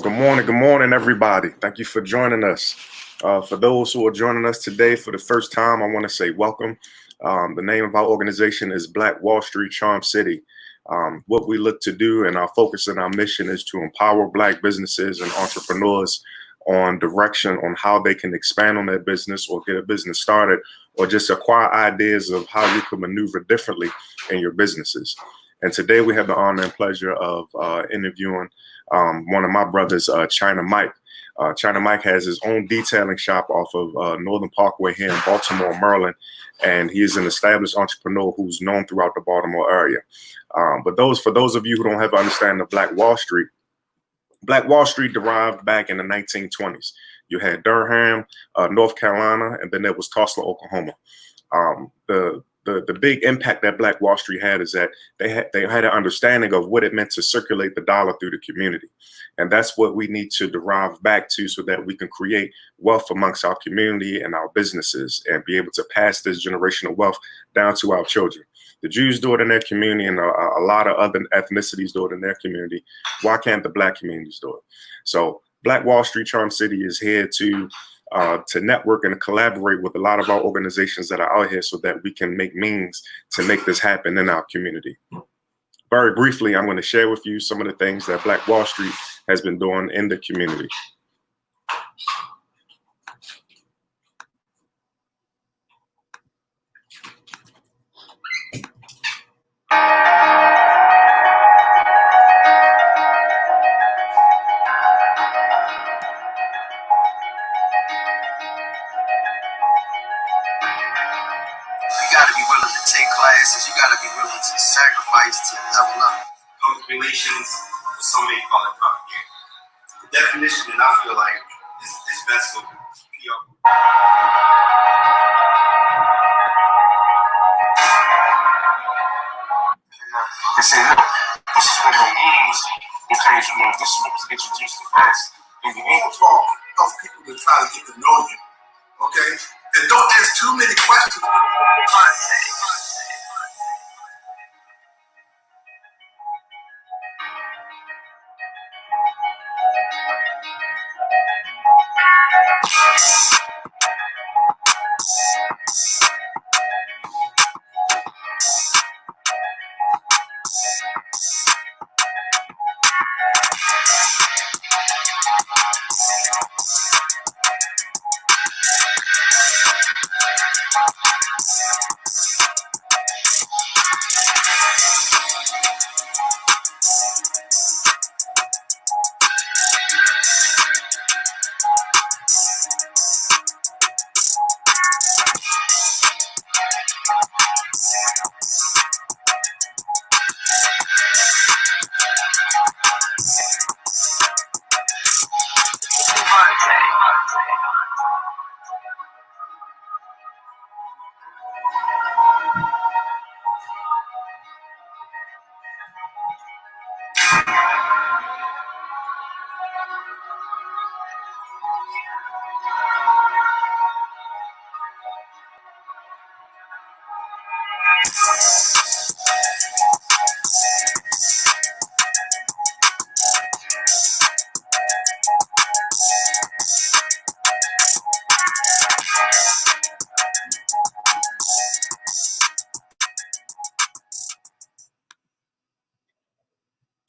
Good morning, everybody. Thank you for joining us. For those who are joining us today for the first time, I want to say welcome. The name of our organization is Black Wall Street Charm City. What we look to do and our focus and our mission is to empower Black businesses and entrepreneurs on direction on how they can expand on their business or get a business started or just acquire ideas of how you can maneuver differently in your businesses. And today we have the honor and pleasure of interviewing one of my brothers, China Mike. China Mike has his own detailing shop off of Northern Parkway here in Baltimore, Maryland, and he is an established entrepreneur who's known throughout the Baltimore area. But for those of you who don't have an understanding of Black Wall Street derived back in the 1920s. You had Durham, North Carolina, and then there was Tulsa, Oklahoma. The big impact that Black Wall Street had is that they had an understanding of what it meant to circulate the dollar through the community. And that's what we need to derive back to so that we can create wealth amongst our community and our businesses and be able to pass this generational wealth down to our children. The Jews do it in their community and a lot of other ethnicities do it in their community. Why can't the Black communities do it? So Black Wall Street Charm City is here to network and collaborate with a lot of our organizations that are out here so that we can make means to make this happen in our community. Very briefly, I'm going to share with you some of the things that Black Wall Street has been doing in the community. You gotta be willing to sacrifice to level up. Public relations, some may call it propaganda. The definition that I feel like is best for PR. They say, look, this is what it means in terms of, this is what was introduced to us. And you ain't talk of people that try to get to know you. Okay? And don't ask too many questions.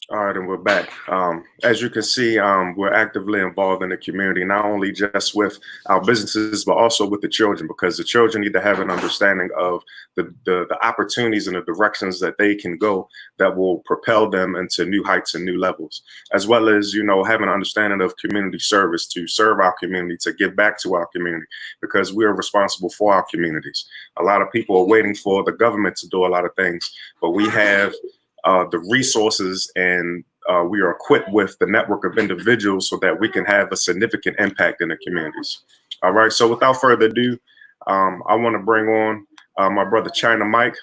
All right, and we're back. As you can see, we're actively involved in the community, not only just with our businesses, but also with the children, because the children need to have an understanding of the opportunities and the directions that they can go that will propel them into new heights and new levels, as well as, have an understanding of community service to serve our community, to give back to our community, because we are responsible for our communities. A lot of people are waiting for the government to do a lot of things, but we have the resources and we are equipped with the network of individuals so that we can have a significant impact in the communities. All right, so without further ado, I want to bring on my brother China Mike.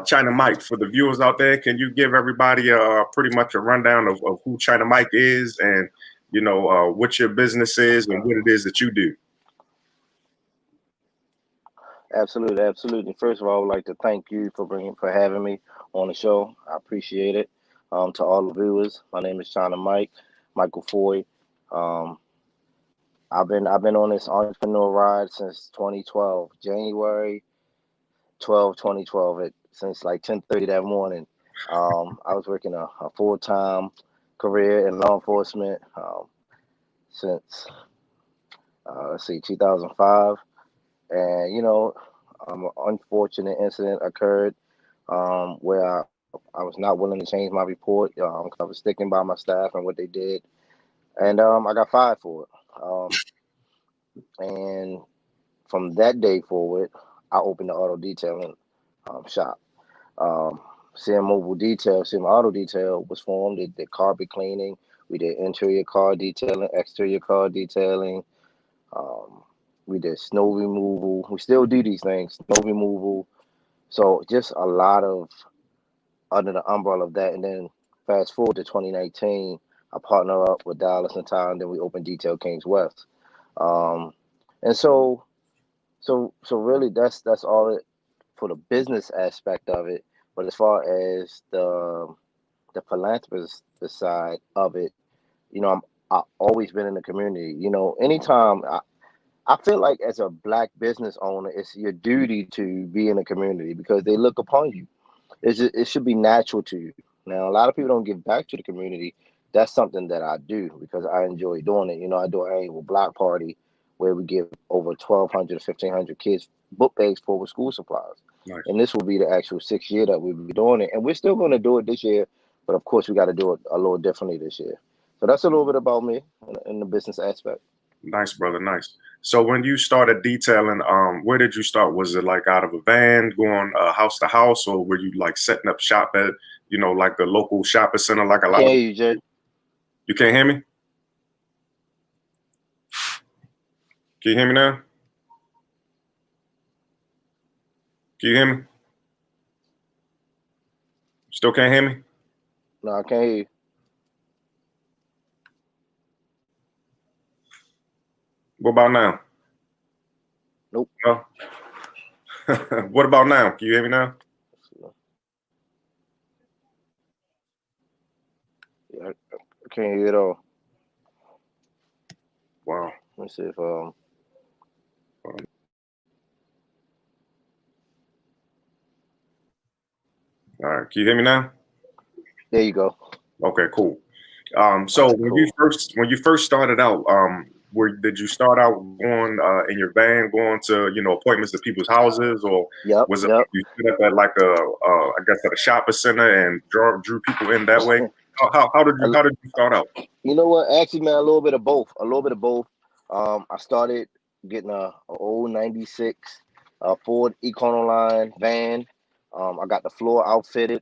China Mike, for the viewers out there, can you give everybody pretty much a rundown of who China Mike is and, what your business is and what it is that you do? Absolutely, absolutely. First of all, I would like to thank you for having me on the show. I appreciate it. To all the viewers, my name is China Mike. Michael Foy. Um, I've been on this entrepreneur ride since 2012, January 12, 2012. Since like 10:30 that morning. I was working a full-time career in law enforcement since let's see 2005, and an unfortunate incident occurred where I was not willing to change my report. 'Cause I was sticking by my staff and what they did, and I got fired for it. And from that day forward, I opened the auto detailing shop. Um, CM Auto Detail was formed. It did carpet cleaning. We did interior car detailing, exterior car detailing. Um, we did snow removal. We still do these things, snow removal. So just a lot of under the umbrella of that. And then fast forward to 2019, I partner up with Dallas and Ty, and then we opened Detail Kings West. Um, and so really that's all it for the business aspect of it. But as far as the philanthropist side of it, I've always been in the community. Anytime I feel like as a black business owner, it's your duty to be in the community because they look upon you. It should be natural to you. Now, a lot of people don't give back to the community. That's something that I do because I enjoy doing it. I do an annual block party where we give over 1,200 to 1,500 kids book bags full with school supplies. Nice. And this will be the actual 6th year that we'll be doing it. And we're still going to do it this year, but of course, we got to do it a little differently this year. So that's a little bit about me in the business aspect. Nice, brother. Nice. So when you started detailing, where did you start? Was it like out of a van going house to house, or were you like setting up shop at, like the local shopping center, like a lot Can't of? hear you, Jay. You can't hear me? Can you hear me now? Can you hear me? Still can't hear me? No, I can't hear you. What about now? Nope. No. What about now? Can you hear me now? Yeah, I can't hear you at all. Wow. Let me see if All right. Can you hear me now? there you go. Okay, cool. So All right, when cool. you first started out, where did you start out going in your van, going to appointments to people's houses, or Yep. was it like you set up at like I guess at a shopping center and drew people in that way? How did you start out? You know what? Actually, man, a little bit of both. A little bit of both. I started getting a old '96 Ford Econoline van. I got the floor outfitted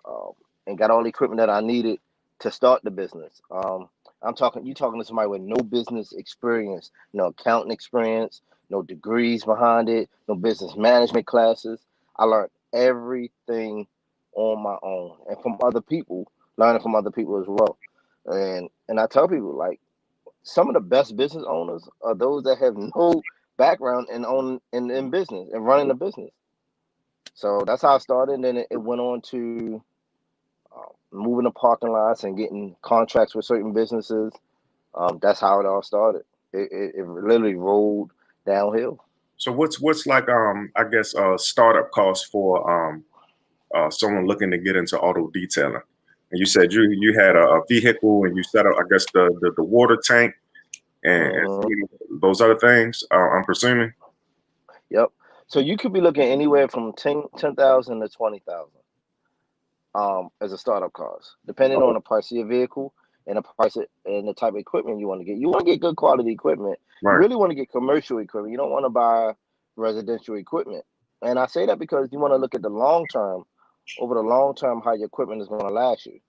um, and got all the equipment that I needed to start the business. You talking to somebody with no business experience, no accounting experience, no degrees behind it, no business management classes. I learned everything on my own and from other people, learning from other people as well. And I tell people like some of the best business owners are those that have no background in business and running a business. So that's how I started. And then it went on to moving the parking lots and getting contracts with certain businesses. That's how it all started. It literally rolled downhill. So what's like I guess startup cost for someone looking to get into auto detailing? And you said you had a vehicle and you set up I guess the water tank and Mhm. some of those other things. I'm presuming. Yep. So you could be looking anywhere from 10,000 to 20,000 as a startup cost, depending on Oh, the price of your vehicle and and the type of equipment you want to get. You want to get good quality equipment. You right, really want to get commercial equipment. You don't want to buy residential equipment. And I say that because you want to look at the long term, over the long term, how your equipment is going to last you.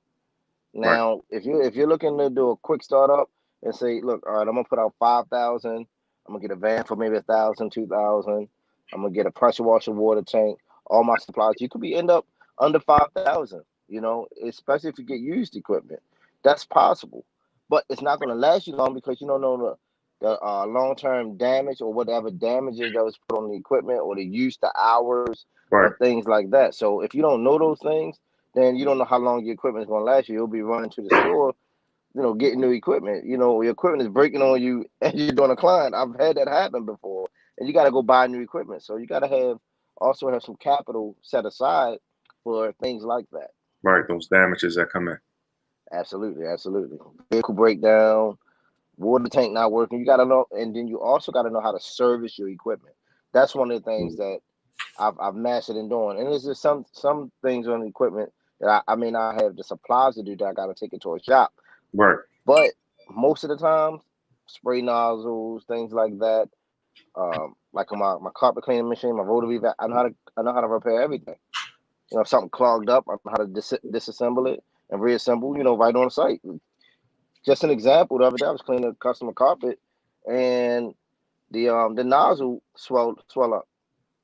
right, Now, if you're looking to do a quick startup and say, look, all right, I'm gonna put out 5,000. I'm gonna get a van for maybe 1,000, 2,000. I'm gonna get a pressure washer, water tank, all my supplies. You could be end up under 5,000. Especially if you get used equipment. That's possible, but it's not gonna last you long because you don't know the long term damage or whatever damages that was put on the equipment or the use, the hours, right. or things like that. So if you don't know those things then you don't know how long your equipment is going to last you. You'll be running to the store getting new equipment. Your equipment is breaking on you and you're doing a client. I've had that happen before, and you got to go buy new equipment. So you got to also have some capital set aside for things like that. Right, those damages that come in. Absolutely, absolutely. Vehicle breakdown, water tank not working. You got to know, and then you also got to know how to service your equipment. That's one of the things that I've mastered in doing. And there's just some things on the equipment that I may not have the supplies to do that I got to take it to a shop. Right. But most of the time, spray nozzles, things like that. Like on my carpet cleaning machine, my rotary vac, I know how to repair everything. If something clogged up, I know how to disassemble it and reassemble. Right on site. Just an example, the other day I was cleaning a customer carpet, and the nozzle swell up,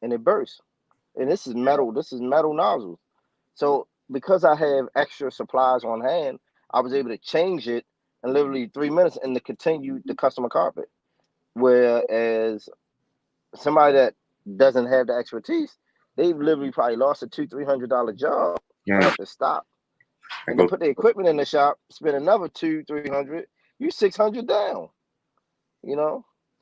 and it burst. And this is metal nozzles. So because I have extra supplies on hand, I was able to change it in literally 3 minutes and to continue the customer carpet. Whereas somebody that doesn't have the expertise, they've literally probably lost a $200-300 job and have to stop. And then put the equipment in the shop, spend another $200-300, you 600 down.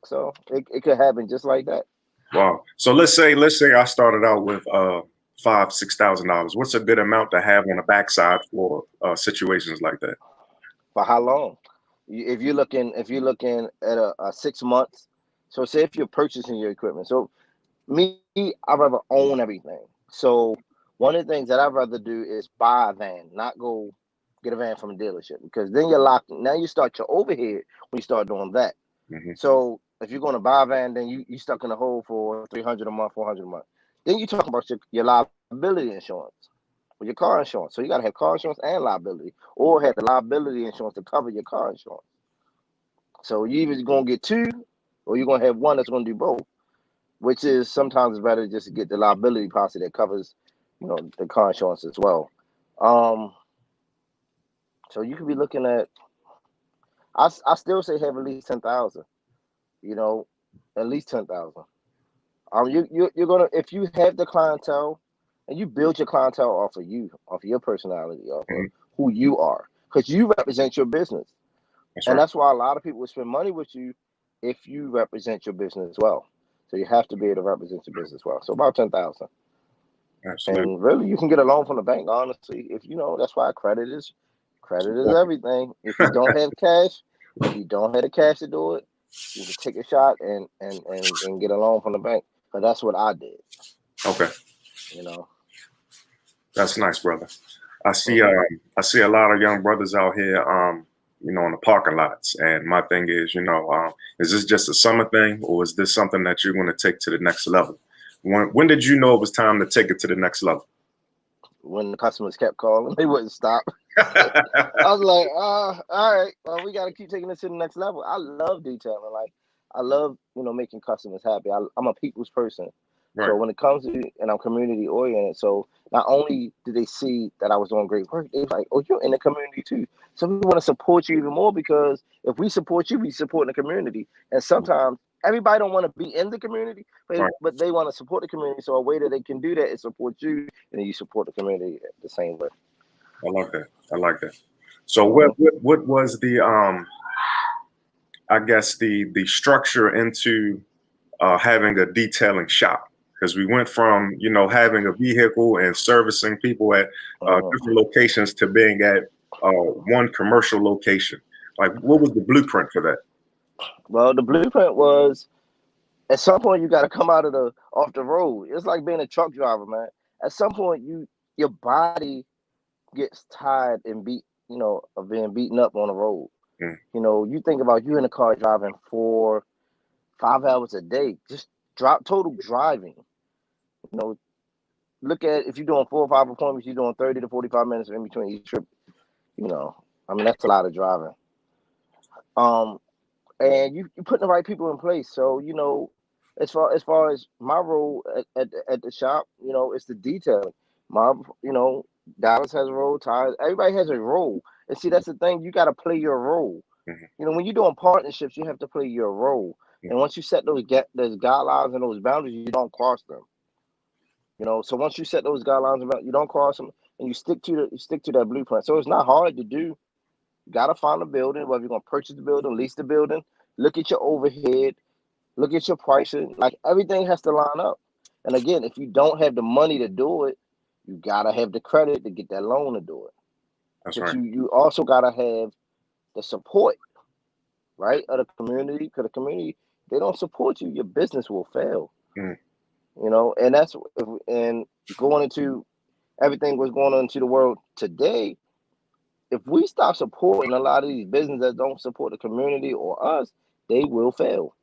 So it could happen just like that. Wow. So let's say I started out with $5,000-6,000. What's a good amount to have on the backside for situations like that? For how long? If you're looking at a 6 months, so say if you're purchasing your equipment. So me, I'd rather own everything. So one of the things that I'd rather do is buy a van, not go get a van from a dealership, because then you're locked. Now you start your overhead when you start doing that. Mm-hmm. So if you're going to buy a van, then you stuck in the hole for $300 a month, $400 a month. Then you talk about your liability insurance or your car insurance. So you got to have car insurance and liability, or have the liability insurance to cover your car insurance. So you either going to get two, or you're going to have one that's going to do both, which is sometimes better just to get the liability policy that covers, the car insurance as well. So you could be looking at, I still say have at least 10,000. At least 10,000. You're gonna, if you have the clientele and you build your clientele off of your personality, off of who you are, because you represent your business. That's why a lot of people will spend money with you if you represent your business well. So you have to be able to represent your business well. So about 10,000. Absolutely. And really, you can get a loan from the bank. Honestly, if that's why credit is everything. If you don't have cash, if you don't have the cash to do it, you can take a shot and get a loan from the bank. But that's what I did. Okay. That's nice, brother. I see a lot of young brothers out here, in the parking lots. And my thing is, is this just a summer thing, or is this something that you're going to take to the next level? When did you know it was time to take it to the next level? When the customers kept calling, they wouldn't stop. I was like, all right, well, we got to keep taking this to the next level. I love detailing. Like, I love, making customers happy. I'm a people's person. Right. So when it comes to, and I'm community oriented, so not only did they see that I was doing great work, they was like, oh, you're in the community too. So we want to support you even more, because if we support you, we support the community. And sometimes everybody don't want to be in the community, but they want to support the community. So a way that they can do that is support you, and then you support the community the same way. I like that. So what was the I guess the structure into having a detailing shop? Because we went from having a vehicle and servicing people at different locations to being at one commercial location. Like, what was the blueprint for that? Well, the blueprint was, at some point you got to come out of off the road. It's like being a truck driver, man. At some point your body gets tired and of being beaten up on the road. You think about you in a car driving 4-5 hours a day, just total driving. Look at, if you're doing 4 or 5 appointments, you're doing 30 to 45 minutes in between each trip. That's a lot of driving. And you putting the right people in place. So as far as my role at the shop, it's the detailing. Dallas has a role. Everybody has a role. And see, that's the thing. You got to play your role. Mm-hmm. When you're doing partnerships, you have to play your role. Mm-hmm. And once you set those guidelines and those boundaries, you don't cross them. So once you set those guidelines, you don't cross them, and you stick to that blueprint. So it's not hard to do. You gotta find a building, whether you're gonna purchase the building, lease the building, look at your overhead, look at your pricing. Like everything has to line up. And again, if you don't have the money to do it, you gotta have the credit to get that loan to do it. That's But right. you also gotta have the support, right, of the community. Because the community, they don't support you, your business will fail. Mm. You know, and and going into everything what's going on into the world today. If we stop supporting a lot of these businesses that don't support the community or us, they will fail.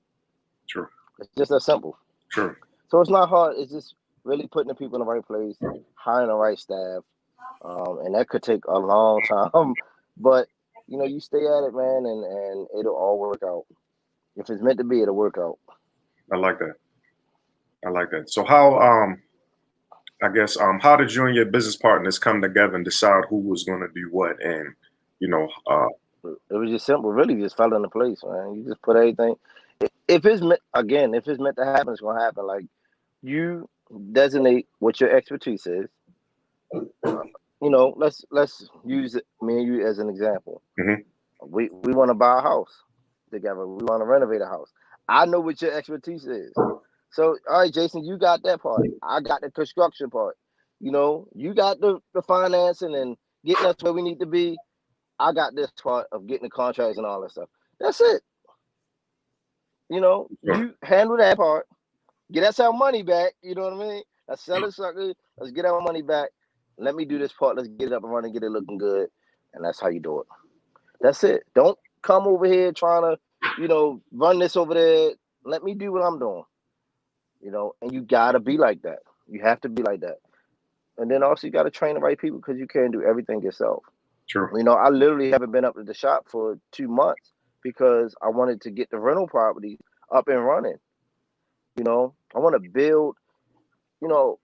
True. It's just that simple. True. So it's not hard. It's just really putting the people in the right place, hiring the right staff, and that could take a long time. But you know, you stay at it, man, and it'll all work out. If it's meant to be, it'll work out. I like that. I like that. So how I guess how did you and your business partners come together and decide who was going to do what, and you know It was just simple. Really, just fell into place, man. You just put everything. If it's again, if it's meant to happen, it's gonna happen. Like you designate what your expertise is. You know, let's use me and you as an example. Mhm. We want to buy a house together. We want to renovate a house. I know what your expertise is. So, all right, Jason, you got that part. I got the construction part. You know, you got the financing and getting us where we need to be. I got this part of getting the contracts and all that stuff. That's it. You know, Sure. you handle that part. Get us our money back. You know what I mean? Let's sell it, sucker. Let's get our money back. Let me do this part. Let's get it up and running, get it looking good. And that's how you do it. That's it. Don't come over here trying to, you know, run this over there. Let me do what I'm doing. You know, and you gotta be like that. You have to be like that. And then also you gotta train the right people because you can't do everything yourself. True. You know, I literally haven't been up to the shop for 2 months because I wanted to get the rental property up and running. You know, I want to build, you know,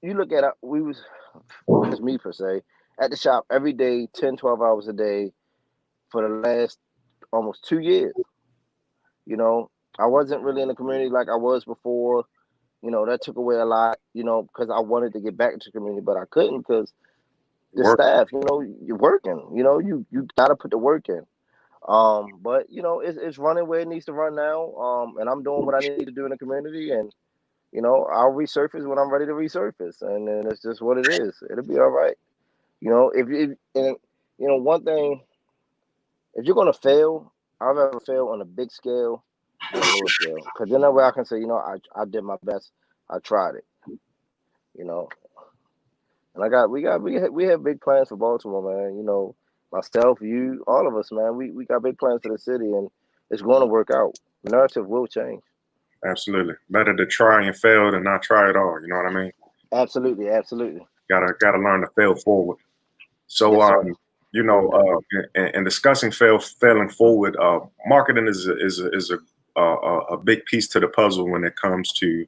you look at it, just me per se, at the shop every day, 10, 12 hours a day for the last almost 2 years. You know, I wasn't really in the community like I was before. You know, that took away a lot, you know, because I wanted to get back into the community, but I couldn't because the Work. staff, you know, you're working, you know, you gotta put the work in. But you know, it's running where it needs to run now. And I'm doing what I need to do in the community, and you know, I'll resurface when I'm ready to resurface, and then it's just what it is. It'll be all right. You know, and you know, one thing, if you're gonna fail, I'd rather fail on a big scale than a little scale, because then that way I can say, you know, I did my best, I tried it. You know, and we have big plans for Baltimore, man. You know, myself, you, all of us, man. We got big plans for the city, and it's going to work out. The narrative will change. Absolutely. Better to try and fail than not try at all. You know what I mean? Absolutely, absolutely. Gotta learn to fail forward. So Yes, sir. you know, in discussing failing forward, marketing is a big piece to the puzzle when it comes to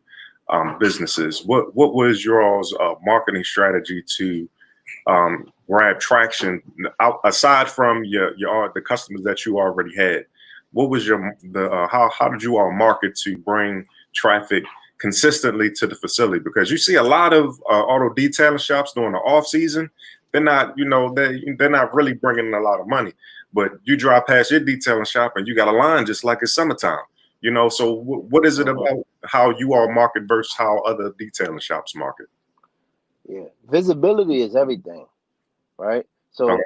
businesses. What was your all's marketing strategy to grab traction aside from the customers that you already had? What was how did you all market to bring traffic consistently to the facility? Because you see a lot of auto detailing shops during the off season. They're not, you know, they're not really bringing in a lot of money. But you drive past your detailing shop and you got a line just like it's summertime. You know, so what is it Mhm. about how you all market versus how other detailing shops market? Yeah, visibility is everything, right? Okay. So,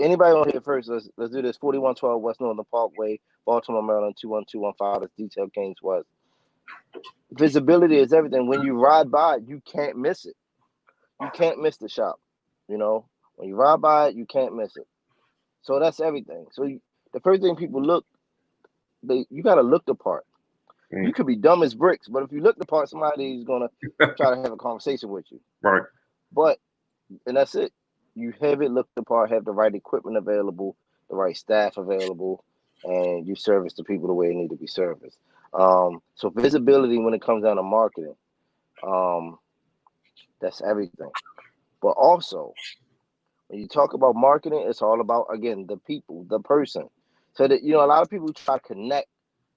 anybody on here first? Let's do this. 4112 West Northern Parkway, Baltimore, Maryland 21215. That's Detail Kings West. Visibility is everything. When you ride by it, you can't miss it. You can't miss the shop. You know, when you ride by it, you can't miss it. So that's everything. So the first thing people look, you got to look the part. Mm. You could be dumb as bricks, but if you look the part, somebody's gonna try to have a conversation with you. Right. But and that's it. You have it look the part, have the right equipment available, the right staff available, and you service the people the way they need to be serviced. So visibility when it comes down to marketing, um, that's everything. But also when you talk about marketing, it's all about again the people, the person. So that you know, a lot of people try to connect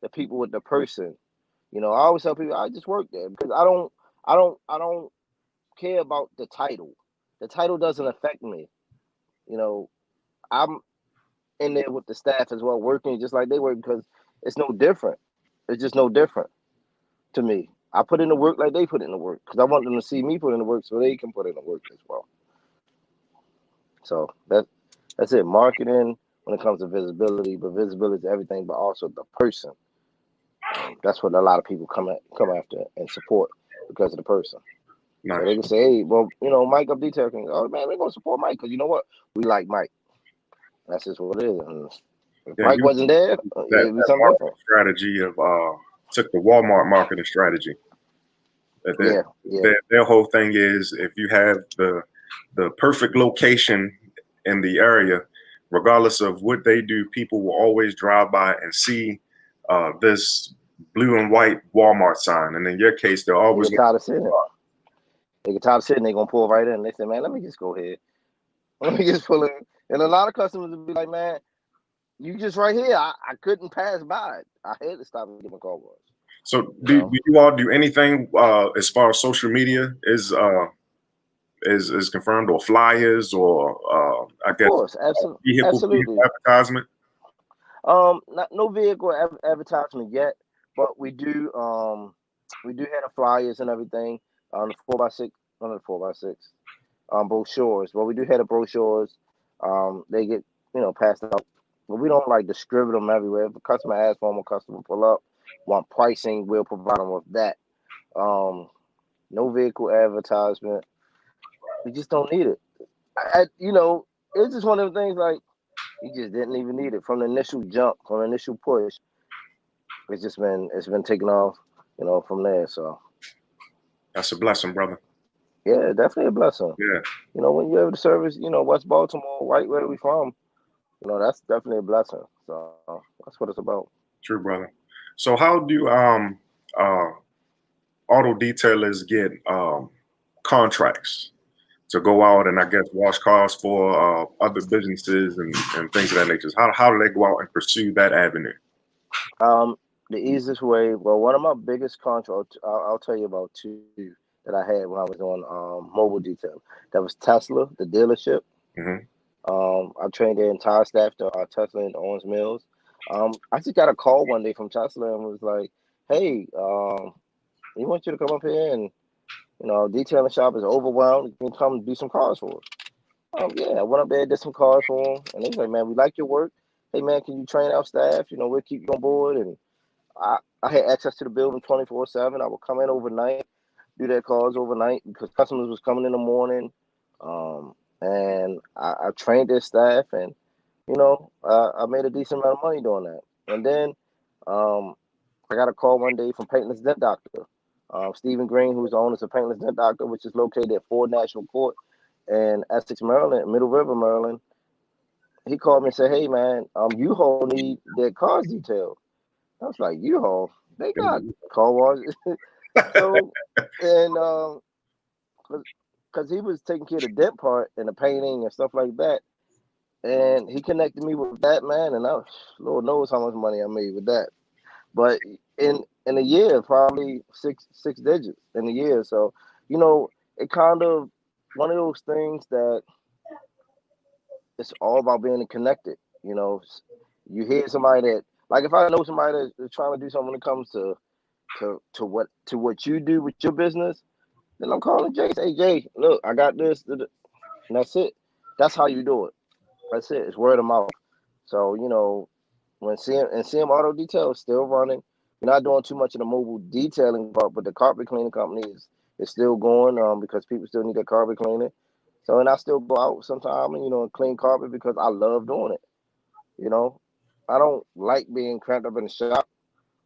the people with the person. You know, I always tell people I just work there because I don't care about the title. The title doesn't affect me. You know, I'm in there with the staff as well, working just like they work, because it's no different. It's just no different to me. I put in the work like they put in the work because I want them to see me put in the work so they can put in the work as well. So that's it. Marketing when it comes to visibility, but visibility is everything, but also the person. That's what a lot of people come after and support because of the person. So they Nice. can say, hey, well, Mike Up Detail can, oh man, we're gonna support Mike because you know what? We like Mike. That's just what it is. And if Yeah, Mike you wasn't there, that, it'd be that something marketing different. strategy of took the Walmart marketing strategy. Yeah, yeah. Their whole thing is if you have the perfect location in the area, regardless of what they do, people will always drive by and see this blue and white Walmart sign. And in your case, they're They always get tired of sitting. They get tired of sitting. They're gonna pull right in. They say, man, let me just go ahead. Let me just pull in. And a lot of customers will be like, man, you just right here. I couldn't pass by it. I had to stop and get my car washed. So You do know? you all do anything as far as social media is confirmed, or flyers, or I Of guess course, vehicle absolutely. advertisement? No vehicle advertisement yet, but we do have the flyers and everything on the 4x6, on the 4x6, brochures. Well, we do have the brochures. They get passed out, but we don't like distribute them everywhere. If a customer asks for them, a customer pull up, want pricing, we'll provide them with that. No vehicle advertisement. We just don't need it. It's just one of the things like you just didn't even need it from the initial jump, from the initial push. It's been taken off, from there. So That's a blessing, brother. yeah, definitely a blessing. Yeah, When you're able to service, West Baltimore, right where we from, that's definitely a blessing. So that's what it's about. true, brother. So how do uh auto detailers get contracts to go out and I guess wash cars for other businesses and things of that nature? How do they go out and pursue that avenue? Um, the easiest way, well, one of my biggest contracts, I'll tell you about two that I had when I was on mobile detail. That was Tesla, the dealership. Hmm. I trained their entire staff to Tesla in Owens Mills. I just got a call one day from Tesla and was like, "Hey, we want you to come up here and detailing shop is overwhelmed. You can come do some cars for us." Yeah, I went up there, did some cars for them, and they was like, "Man, we like your work. Hey, man, can you train our staff? We'll keep you on board." And I had access to the building 24/7. I would come in overnight, do their calls overnight because customers was coming in the morning. And I trained their staff, and I made a decent amount of money doing that. And then I got a call one day from Paintless Dent Doctor, Stephen Green, who's the owner of Paintless Dent Doctor, which is located at Ford National Court in Essex, Maryland, Middle River, Maryland. He called me and said, "Hey man, U-Haul need their cars detailed." I was like, "U-Haul, they got car washes." So, and because he was taking care of the dent part and the painting and stuff like that. And he connected me with that man, and Lord knows how much money I made with that. But in a year, probably six digits in a year. So it kind of one of those things that it's all about being connected. You hear somebody that, like, if I know somebody that's trying to do something when it comes to what you do with your business, then I'm calling Jay. Say, Jay, look, I got this, and that's it. That's how you do it. That's it. It's word of mouth. So when CM Auto Detail is still running, we're not doing too much of the mobile detailing part, but the carpet cleaning company is still going because people still need their carpet cleaning. So and I still go out sometime and clean carpet because I love doing it. I don't like being cramped up in the shop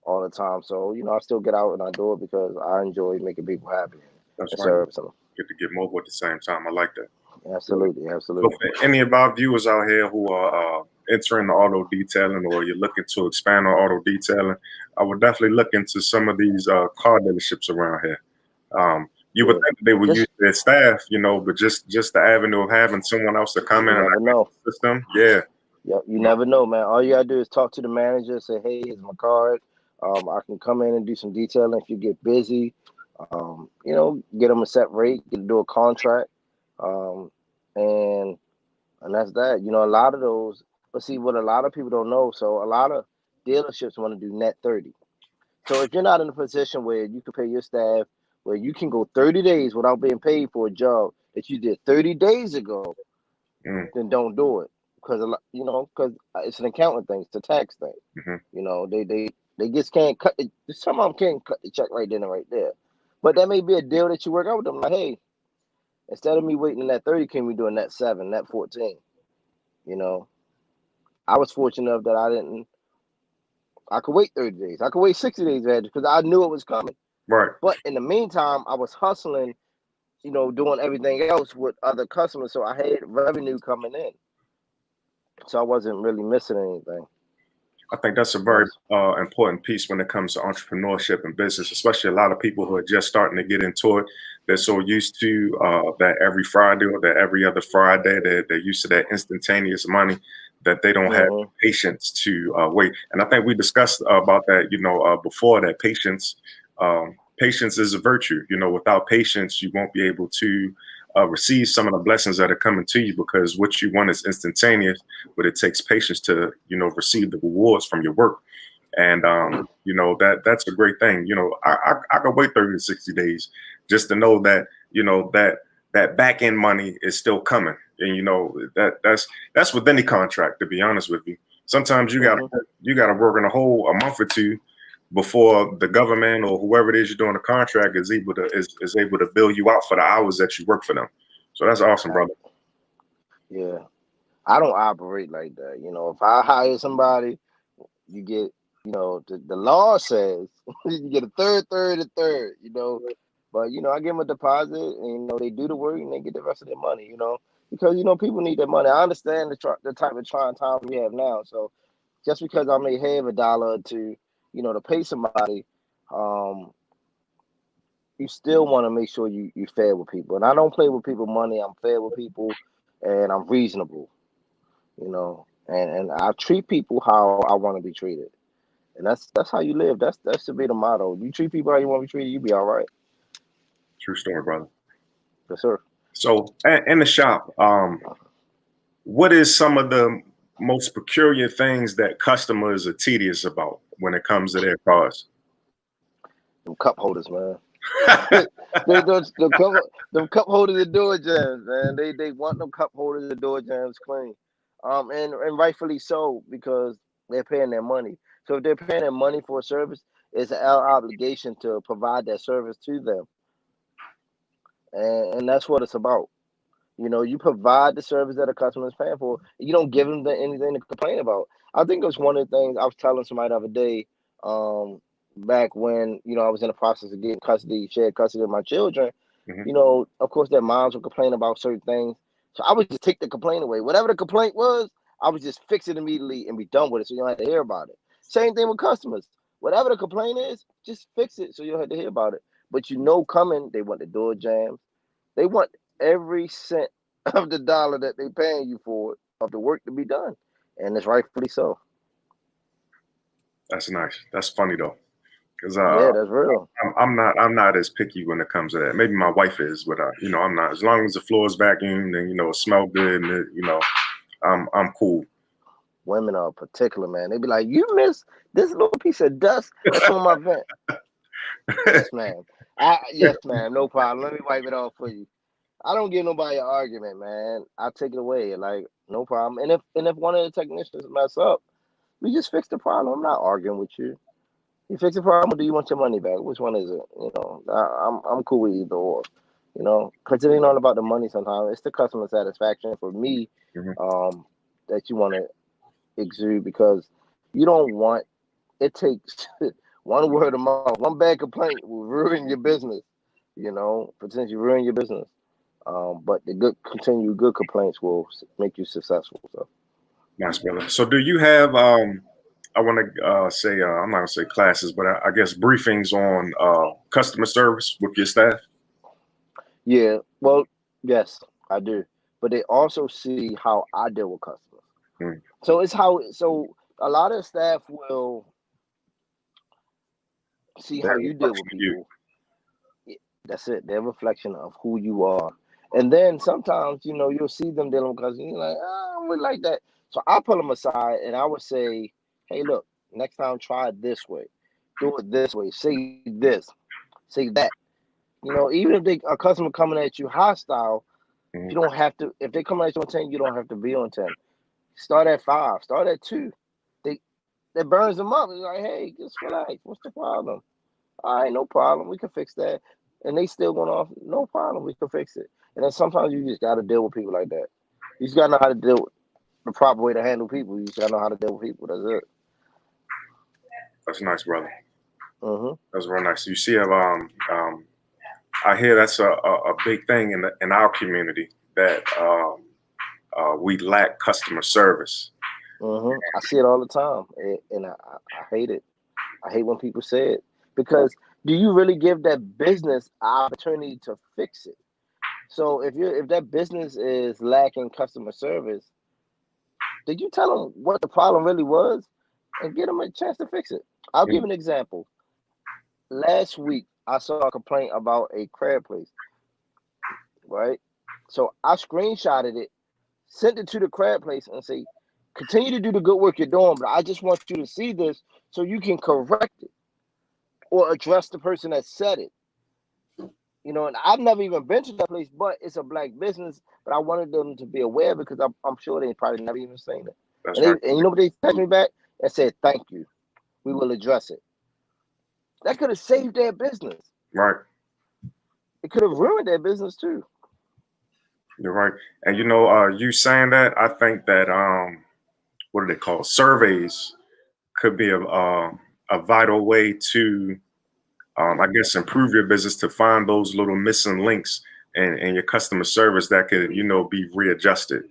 all the time. So I still get out and I do it because I enjoy making people happy That's and right. servicing them. Get to get mobile at the same time. I like that. Absolutely, So absolutely. for any of our viewers out here who are entering the auto detailing, or you're looking to expand on auto detailing, I would definitely look into some of these car dealerships around here. You would think they would use their staff, but just the avenue of having someone else to come in and never know. system, yeah. Yep, you never know, man. All you gotta do is talk to the manager, say, "Hey, here's my card. I can come in and do some detailing if you get busy. Get them a set rate, do a contract, and that's that. A lot of those But see, what a lot of people don't know, so a lot of dealerships want to do net 30. So if you're not in a position where you can pay your staff, where you can go 30 days without being paid for a job that you did 30 days ago, Mm, then don't do it. Because because it's an accounting thing, it's a tax thing. hmm. They just can't cut it. Some of them can't cut the check right then and right there. But that may be a deal that you work out with them. Like, hey, instead of me waiting that 30, can we do a net 7, net 14? You know, I was fortunate enough that I could wait 30 days. I could wait 60 days because I knew it was coming. Right. But in the meantime, I was hustling, doing everything else with other customers. So I had revenue coming in. So I wasn't really missing anything. I think that's a very important piece when it comes to entrepreneurship and business, especially a lot of people who are just starting to get into it. They're so used to that every Friday or that every other Friday, they're used to that instantaneous money that they don't have patience to wait. And I think we discussed about that, before that patience is a virtue. Without patience, you won't be able to receive some of the blessings that are coming to you because what you want is instantaneous, but it takes patience to, receive the rewards from your work. And, that's a great thing. I could wait 30 to 60 days just to know that, that back end money is still coming. And, that's with any contract, to be honest with you. Sometimes you gotta work in a month or two before the government or whoever it is you're doing a contract is able to bill you out for the hours that you work for them. So that's awesome, brother. Yeah. I don't operate like that. If I hire somebody, you get, the law says you get a third, but I give them a deposit and they do the work and they get the rest of their money, because people need their money. I understand the type of trying times we have now. So just because I may have a dollar or two, to pay somebody, you still want to make sure you fair with people. And I don't play with people money. I'm fair with people and I'm reasonable, and I treat people how I want to be treated. And that's how you live. That should be the motto. You treat people how you want to be treated, you be all right. True story, brother. Yes, sir. So in the shop, what is some of the most peculiar things that customers are tedious about when it comes to their cars? Them cup holders, man. Them cup holders and door jams, man. They want them cup holders and door jams clean. And rightfully so, because they're paying their money. So if they're paying their money for a service, it's our obligation to provide that service to them. And that's what it's about. You provide the service that a customer is paying for. You don't give them anything to complain about. I think it was one of the things I was telling somebody the other day, back when, I was in the process of getting shared custody of my children. Of course, their moms would complain about certain things. So I would just take the complaint away. Whatever the complaint was, I would just fix it immediately and be done with it so you don't have to hear about it. Same thing with customers. Whatever the complaint is, just fix it so you don't have to hear about it. But coming, they want the door jams. They want every cent of the dollar that they paying you for of the work to be done. And it's rightfully so. That's nice. That's funny though. Because Yeah, that's real. I'm not as picky when it comes to that. Maybe my wife is, but I'm not. As long as the floor is vacuumed and it smell good and I'm cool. Women are particular, man. They be like, "You miss this little piece of dust that's on my vent." Yes, ma'am. Yes, ma'am. No problem. Let me wipe it off for you. I don't give nobody an argument, man. I take it away, like no problem. And if one of the technicians mess up, we just fix the problem. I'm not arguing with you. You fix the problem, or do you want your money back? Which one is it? I'm cool with either or. Because it ain't all about the money. Sometimes it's the customer satisfaction for me, that you want to exude, because you don't want it takes one word of mouth, one bad complaint will ruin your business. Potentially ruin your business. But the good complaints will make you successful. So. Nice, brother. So do you have I want to say I'm not gonna say classes, but I guess briefings on customer service with your staff? Yeah, well, yes, I do. But they also see how I deal with customers. So so a lot of staff will see how you deal with people. That's it. They're a reflection of who you are. And then sometimes, you'll see them dealing because you're like, I don't really like that. So I pull them aside and I would say, hey, look, next time try it this way. Do it this way. Say this. Say that. Even if a customer coming at you hostile, Mhm. you don't have to. If they come at you on 10, you don't have to be on 10. Start at 5. Start at 2. They that burns them up. It's like, hey, just relax. What's the problem? All right, no problem. We can fix that. And they still going off. No problem. We can fix it. And then sometimes you just got to deal with people like that. You just got to know how to deal with the proper way to handle people. You just got to know how to deal with people. That's it. That's nice, brother. Mm-hmm. That's real nice. You see, I hear that's a big thing in our community that we lack customer service. Mm-hmm. I see it all the time, and I hate it. I hate when people say it because do you really give that business an opportunity to fix it? So if that business is lacking customer service, did you tell them what the problem really was and get them a chance to fix it? I'll give an example. Last week I saw a complaint about a crab place, right? So I screenshotted it, sent it to the crab place, and say, continue to do the good work you're doing, but I just want you to see this so you can correct it or address the person that said it. And I've never even been to that place, but it's a black business. But I wanted them to be aware because I'm sure they probably never even seen it. That's And right. you know what they texted me back and said, "Thank you. We will address it." That could have saved their business. Right. It could have ruined their business too. You're right. And you saying that, I think that what are they called? Surveys could be a vital way to I guess improve your business to find those little missing links in your customer service that could, be readjusted.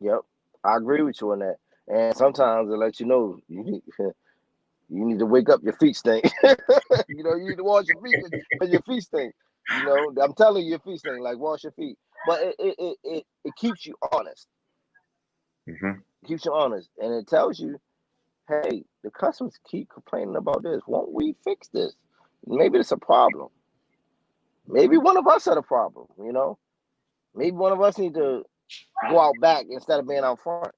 Yep, I agree with you on that. And sometimes they let you know you need to wake up. Your feet stink. You need to wash your feet because your feet stink. I'm telling you, your feet stink. Like wash your feet. But it keeps you honest. Hmm. It keeps you honest, and it tells you, hey, the customers keep complaining about this. Won't we fix this? Maybe it's a problem. Maybe one of us had a problem. Maybe one of us need to go out back instead of being out front.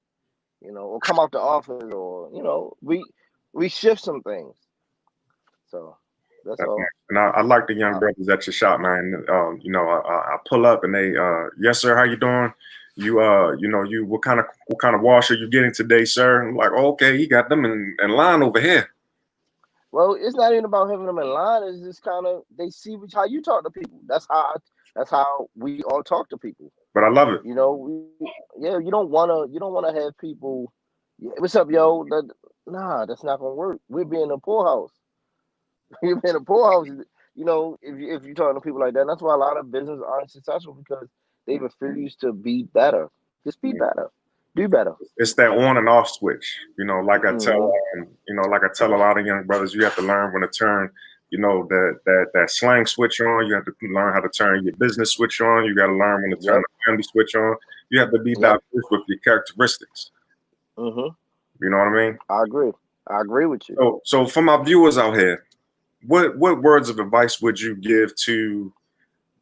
Or come out the office, or we shift some things. So that's That's all. nice. And I like the young brothers at your shop, man. I pull up and they, yes, sir, how you doing? You what kind of wash are you getting today, sir? I'm like, oh, okay, he got them in line over here. Well, it's not even about having them in line. It's just kind of they see how you talk to people. That's how we all talk to people. But I love it. Yeah, you don't wanna have people. Yeah, what's up, yo? Nah, that's not gonna work. We're being a poorhouse. We're being a poorhouse. If you're talking to people like that, that's why a lot of businesses aren't successful because they refuse to be better. Just be better. Do better. It's that on and off switch. Hmm. Like I tell a lot of young brothers, you have to learn when to turn, that slang switch on. You have to learn how to turn your business switch on. You got to learn when to turn Yep. the family switch on. You have to be Yep. diverse with your characteristics. Hmm. You know what I mean? I agree. I agree with you. So for my viewers out here, what words of advice would you give to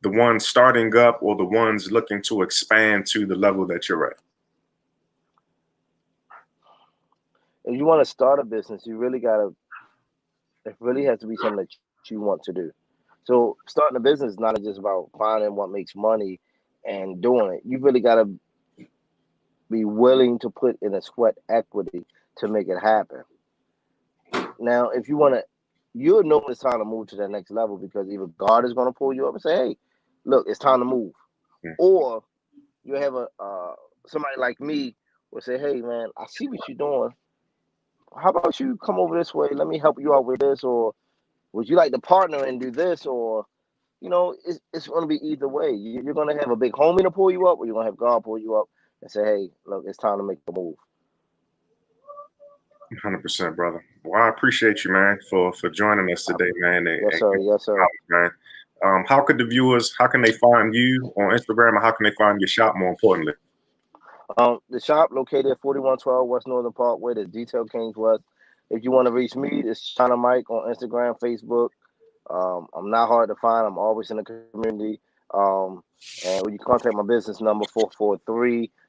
the ones starting up or the ones looking to expand to the level that you're at? If you want to start a business, you really gotta. It really has to be something that you want to do. So starting a business is not just about finding what makes money and doing it. You really gotta be willing to put in a sweat equity to make it happen. Now, if you want to, you'll know when it's time to move to that next level because either God is going to pull you up and say, "Hey, look, it's time to move," Mm. or you have a somebody like me will say, "Hey, man, I see what you're doing. How about you come over this way? Let me help you out with this, or would you like to partner and do this?" Or it's going to be either way. You're going to have a big homie to pull you up, or you're going to have God pull you up and say, "Hey, look, it's time to make the move." 100%, brother. Well, I appreciate you, man, for joining us today, man. Yes, sir. Yes, sir. Man. How could the viewers? How can they find you on Instagram, and how can they find your shop? More importantly, The shop located at 4112 West Northern Parkway, the Detail Kings West. If you want to reach me, it's China Mike on Instagram, Facebook. I'm not hard to find. I'm always in the community. And you can contact my business number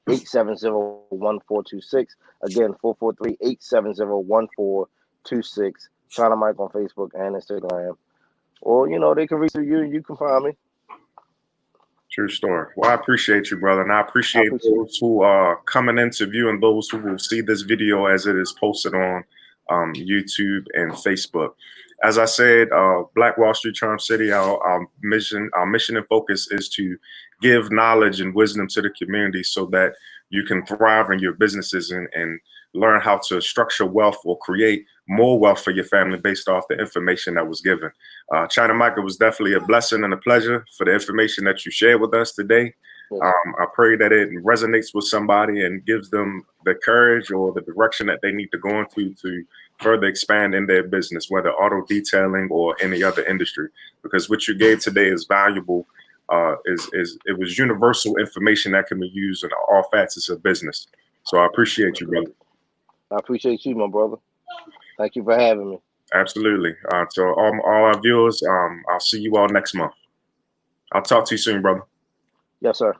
443-870-1426. Again, 443-870-1426. China Mike on Facebook and Instagram. Or, they can reach you. You can find me. True story. Well, I appreciate you, brother. And I appreciate those who are coming into view and those who will see this video as it is posted on YouTube and Facebook. As I said, Black Wall Street Charm City, our mission and focus is to give knowledge and wisdom to the community so that you can thrive in your businesses and learn how to structure wealth or create more wealth for your family based off the information that was given. China Mike, it was definitely a blessing and a pleasure for the information that you shared with us today. I pray that it resonates with somebody and gives them the courage or the direction that they need to go into to further expand in their business, whether auto detailing or any other industry, because what you gave today is valuable. It was universal information that can be used in all facets of business. So I appreciate you, brother. I appreciate you, my brother. Thank you for having me. Absolutely. To all our viewers, I'll see you all next month. I'll talk to you soon, brother. Yes, sir.